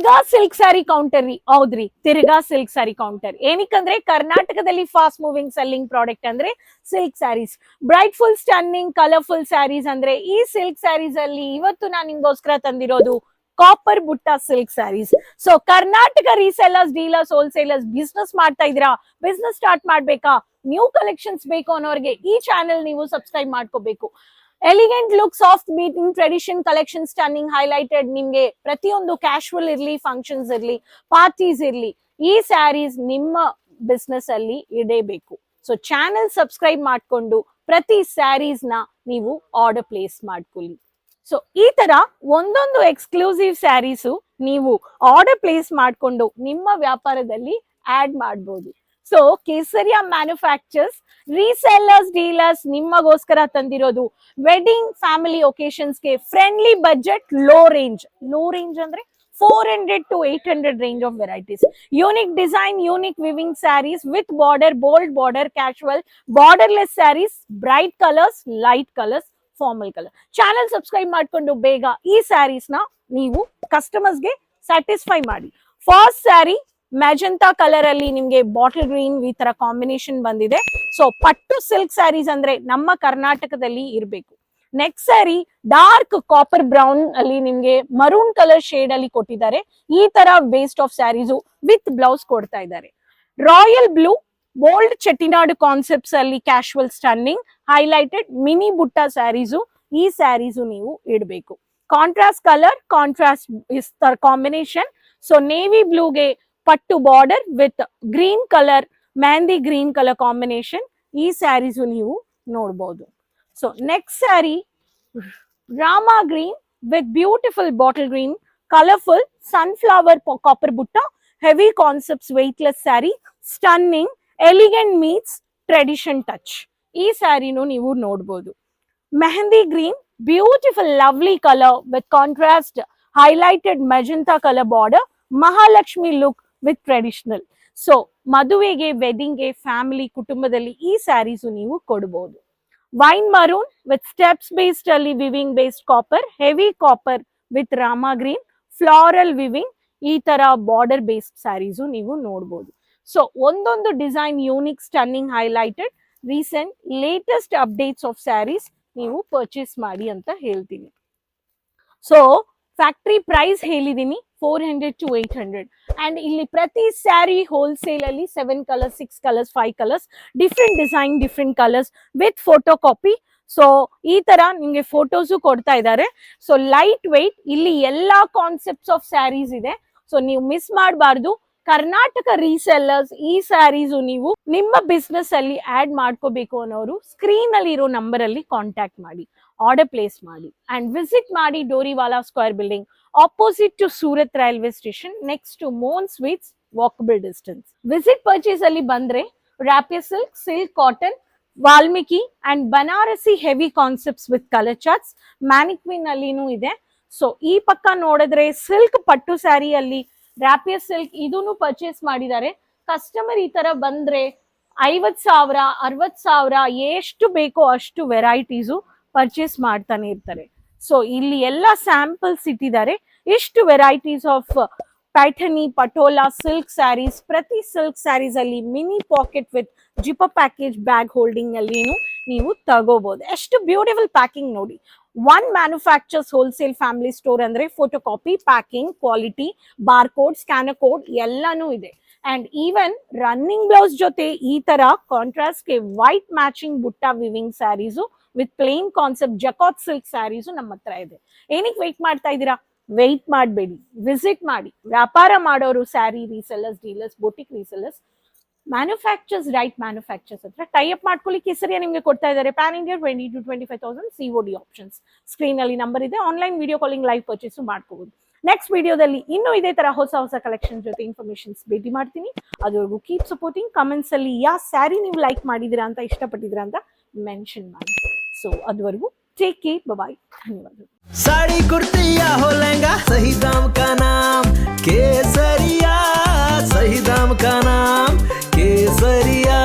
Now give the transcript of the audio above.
ತಿರ್ಗಾ silk sari counter ರೀ. ಹೌದ್ರಿ, ತಿರ್ಗಾ ಸಿಲ್ಕ್ ಸ್ಯಾರಿ ಕೌಂಟರ್. ಏನಕ್ಕಂದ್ರೆ ಕರ್ನಾಟಕದಲ್ಲಿ ಫಾಸ್ಟ್ ಮೂವಿಂಗ್ ಸೆಲ್ಲಿಂಗ್ ಪ್ರಾಡಕ್ಟ್ ಅಂದ್ರೆ silk saris. Brightful stunning colourful saris ಅಂದ್ರೆ ಈ ಸಿಲ್ಕ್ ಸ್ಯಾರೀಸ್ ಅಲ್ಲಿ ಇವತ್ತು ನಾನು ನಿಮ್ಗೋಸ್ಕರ ತಂದಿರೋದು copper butta silk saris. So Karnataka resellers, dealers, wholesalers business ಮಾಡ್ತಾ ಇದ್ದೀರಾ, ಬಿಸ್ನೆಸ್ ಸ್ಟಾರ್ಟ್ ಮಾಡ್ಬೇಕಾ, ನ್ಯೂ ಕಲೆಕ್ಷನ್ಸ್ ಬೇಕು ಅನ್ನೋರಿಗೆ ಈ ಚಾನೆಲ್ ನೀವು ಸಬ್ಸ್ಕ್ರೈಬ್ ಮಾಡ್ಕೋಬೇಕು. Elegant look, soft beating, tradition collection, stunning, highlighted, ನಿಮ್ಗೆ ಪ್ರತಿಯೊಂದು ಕ್ಯಾಶುವಲ್ ಇರ್ಲಿ, ಫಂಕ್ಷನ್ಸ್ ಇರ್ಲಿ, ಪಾರ್ಟೀಸ್ ಇರ್ಲಿ, ಈ ಸ್ಯಾರೀಸ್ ನಿಮ್ಮ ಬಿಸ್ನೆಸ್ ಅಲ್ಲಿ ಇಡೇಬೇಕು. ಸೊ ಚಾನೆಲ್ ಸಬ್ಸ್ಕ್ರೈಬ್ ಮಾಡ್ಕೊಂಡು ಪ್ರತಿ ಸ್ಯಾರೀಸ್ ನ ನೀವು ಆರ್ಡರ್ ಪ್ಲೇಸ್ ಮಾಡ್ಕೊಳ್ಳಿ. ಸೊ ಈ ತರ ಒಂದೊಂದು ಎಕ್ಸ್ಕ್ಲೂಸಿವ್ ಸ್ಯಾರೀಸು ನೀವು ಆರ್ಡರ್ ಪ್ಲೇಸ್ ಮಾಡ್ಕೊಂಡು ನಿಮ್ಮ ವ್ಯಾಪಾರದಲ್ಲಿ ಆಡ್ ಮಾಡ್ಬೋದು. So Kesariya manufacturers resellers, dealers ನಿಮಗೋಸ್ಕರ ತಂದಿರೋದು ವೆಡ್ಡಿಂಗ್, ಫ್ಯಾಮಿಲಿ ಒಕೇಶನ್ಸ್ಗೆ ಫ್ರೆಂಡ್ಲಿ ಬಜೆಟ್, ಲೋ ರೇಂಜ್ ಅಂದ್ರೆ 400 to 800 range of varieties. Unique design, unique weaving sarees with border, bold border, casual, borderless sarees, bright colors, light colors, formal colour. Channel subscribe ಮಾಡ್ಕೊಂಡು ಬೇಗ ಈ ಸ್ಯಾರೀಸ್ ನ ನೀವು customers ಗೆ satisfy ಮಾಡಿ. First sari ಮ್ಯಾಜೆಂಟಾ colour ಅಲ್ಲಿ ನಿಮ್ಗೆ ಬಾಟಲ್ ಗ್ರೀನ್ ಈ ತರ ಕಾಂಬಿನೇಷನ್ ಬಂದಿದೆ. ಸೊ ಪಟ್ಟು ಸಿಲ್ಕ್ ಸ್ಯಾರೀಸ್ ಅಂದ್ರೆ ನಮ್ಮ ಕರ್ನಾಟಕದಲ್ಲಿ ಇರಬೇಕು. Next sari dark copper brown ಅಲ್ಲಿ ನಿಮ್ಗೆ ಮರೂನ್ ಕಲರ್ ಶೇಡ್ ಅಲ್ಲಿ ಕೊಟ್ಟಿದ್ದಾರೆ. ಈ ತರ based of saris with blouse ಕೊಡ್ತಾ ಇದ್ದಾರೆ. Royal blue bold Chettinad concepts ಅಲ್ಲಿ casual stunning highlighted mini butta saris, ಈ ಸ್ಯಾರೀಸು ನೀವು ಇಡಬೇಕು. Contrast colour, contrast combination. So navy ಬ್ಲೂಗೆ pattu border with green colour, mehndi green colour combination, ಈ ಸ್ಯಾರೀಸು ನೀವು ನೋಡಬಹುದು. So next sari rama green with beautiful bottle green, colourful sunflower copper butta, heavy concepts, weightless sari, stunning, elegant meets tradition touch, ಈ ಸ್ಯಾರಿನೂ ನೀವು ನೋಡಬಹುದು. Mehndi green beautiful lovely colour with contrast highlighted magenta colour border, Mahalakshmi look with traditional. So ಮದುವೆಗೆ, ವೆಡ್ಡಿಂಗ್ಗೆ, family, ಕುಟುಂಬದಲ್ಲಿ ಈ ಸ್ಯಾರೀಸು ನೀವು ಕೊಡಬಹುದು. Wine maroon with steps based ಅಲ್ಲಿ weaving based copper, heavy copper with rama green, floral weaving, ಈ ತರ ಬಾರ್ಡರ್ ಬೇಸ್ಡ್ ಸ್ಯಾರೀಸು ನೀವು ನೋಡಬಹುದು. ಸೊ ಒಂದೊಂದು design unique, stunning, highlighted, recent latest updates of saris ನೀವು ಪರ್ಚೇಸ್ ಮಾಡಿ ಅಂತ ಹೇಳ್ತೀನಿ. ಸೊ ಫ್ಯಾಕ್ಟ್ರಿ ಪ್ರೈಸ್ ಹೇಳಿದೀನಿ 400 to 800. ಅಂಡ್ ಇಲ್ಲಿ ಪ್ರತಿ ಸ್ಯಾರಿ ಹೋಲ್ಸೇಲ್ ಅಲ್ಲಿ 7 colours, 6 colours, 5 colours, different design, different colours with photo copy. So ಈ ತರ ನಿಮ್ಗೆ ಫೋಟೋಸು ಕೊಡ್ತಾ ಇದ್ದಾರೆ. ಸೊ ಲೈಟ್ ವೆಯ್ಟ್, ಇಲ್ಲಿ ಎಲ್ಲಾ ಕಾನ್ಸೆಪ್ಟ್ಸ್ ಆಫ್ ಸ್ಯಾರೀಸ್ ಇದೆ. ಸೊ ನೀವು ಮಿಸ್ ಮಾಡಬಾರ್ದು. ಕರ್ನಾಟಕ ರೀಸೆಲ್ಲರ್ಸ್ ಈ ಸ್ಯಾರೀಸು ನೀವು ನಿಮ್ಮ ಬಿಸ್ನೆಸ್ ಅಲ್ಲಿ ಆಡ್ ಮಾಡ್ಕೋಬೇಕು ಅನ್ನೋರು ಸ್ಕ್ರೀನ್ ಅಲ್ಲಿ ಇರೋ ನಂಬರ್ ಅಲ್ಲಿ ಕಾಂಟ್ಯಾಕ್ಟ್ ಮಾಡಿ, ಆರ್ಡರ್ ಪ್ಲೇಸ್ ಮಾಡಿ. ಅಂಡ್ ವಿಸಿಟ್ ಮಾಡಿ Doriwala square building, opposite to Surat railway station, next to Mohan sweets, walkable distance. Visit purchase ಅಲ್ಲಿ ಬಂದ್ರೆ rapier silk, silk cotton, Valmiki and Banarasi heavy concepts with colour charts, mannequin ಅಲ್ಲಿನೂ ಇದೆ. ಸೊ ಈ ಪಕ್ಕ ನೋಡಿದ್ರೆ ಸಿಲ್ಕ್ ಪಟ್ಟು ಸ್ಯಾರಿ ಅಲ್ಲಿ ರಾಪಿಯರ್ ಸಿಲ್ಕ್ ಇದನ್ನು ಪರ್ಚೇಸ್ ಮಾಡಿದ್ದಾರೆ. ಕಸ್ಟಮರ್ ಈ ತರ ಬಂದ್ರೆ 50,000, 60,000 ಎಷ್ಟು ಬೇಕೋ ಅಷ್ಟು ವೆರೈಟೀಸು ಪರ್ಚೇಸ್ ಮಾಡ್ತಾನೆ ಇರ್ತಾರೆ. ಸೊ ಇಲ್ಲಿ ಎಲ್ಲ ಸ್ಯಾಂಪಲ್ಸ್ ಇಟ್ಟಿದ್ದಾರೆ. ಇಷ್ಟು varieties of Paithani, Patola, silk saris. ಪ್ರತಿ ಸಿಲ್ಕ್ ಸ್ಯಾರೀಸ್ ಅಲ್ಲಿ mini pocket with zipper package bag holding ಅಲ್ಲಿನೂ ನೀವು ತಗೋಬಹುದು. ಎಷ್ಟು ಬ್ಯೂಟಿಫುಲ್ ಪ್ಯಾಕಿಂಗ್ ನೋಡಿ. One manufacturers wholesale family store ಅಂದ್ರೆ photo copy, packing, quality, bar code, scanner code ಎಲ್ಲಾನು ಇದೆ. ಅಂಡ್ ಈವನ್ ರನ್ನಿಂಗ್ ಬ್ಲೌಸ್ ಜೊತೆ ಈ ತರ ಕಾಂಟ್ರಾಸ್ಟ್ ಗೆ white matching butta weaving saris with plain concept jacquard silk saris ನಮ್ಮ ಹತ್ರ ಇದೆ. ಏನಕ್ಕೆ ವೆಯ್ಟ್ ಮಾಡ್ತಾ ಇದ್ದೀರಾ? ವೆಯ್ಟ್ ಮಾಡಬೇಡಿ, ವಿಸಿಟ್ ಮಾಡಿ. ವ್ಯಾಪಾರ ಮಾಡೋರು, sari resellers, dealers, boutique resellers, manufacturers, right manufacturers ಹತ್ರ ಟೈ ಅಪ್ ಮಾಡ್ಕೊಳ್ಳಿ. ಕೇಸರಿಯಾ ನಿಮಗೆ ಕೊಡ್ತಾ ಇದ್ದಾರೆ PAN India 20 to 25,000 COD options. Screen ಅಲ್ಲಿ ನಂಬರ್ ಇದೆ. Online video calling, live purchase ಮಾಡ್ಕೋಬಹುದು. ನೆಕ್ಸ್ಟ್ ವಿಡಿಯೋದಲ್ಲಿ ಇನ್ನೂ ಇದೇ ತರ ಹೊಸ ಹೊಸ ಕಲೆಕ್ಷನ್ ಜೊತೆ ಇನ್ಫಾರ್ಮೇಶನ್ಸ್ ಭೇಟಿ ಮಾಡ್ತೀನಿ. ಅದುವರೆಗೂ ಕೀಪ್ ಸಪೋರ್ಟಿಂಗ್. ಕಮೆಂಟ್ಸ್ ಅಲ್ಲಿ ಯಾವ ಸ್ಯಾರಿ ನೀವು ಲೈಕ್ ಮಾಡಿದಿರಾ ಅಂತ, ಇಷ್ಟಪಟ್ಟಿದ್ದೀರಾ ಅಂತ ಮೆನ್ಷನ್ ಮಾಡಿ. ಸೊ ಅದುವರೆಗೂ ಟೇಕ್ ಕೇರ್, ಬಾಯ್, ಧನ್ಯವಾದ. साड़ी कुर्ती या हो लहंगा, सही दाम का नाम केसरिया, सही दाम का नाम केसरिया.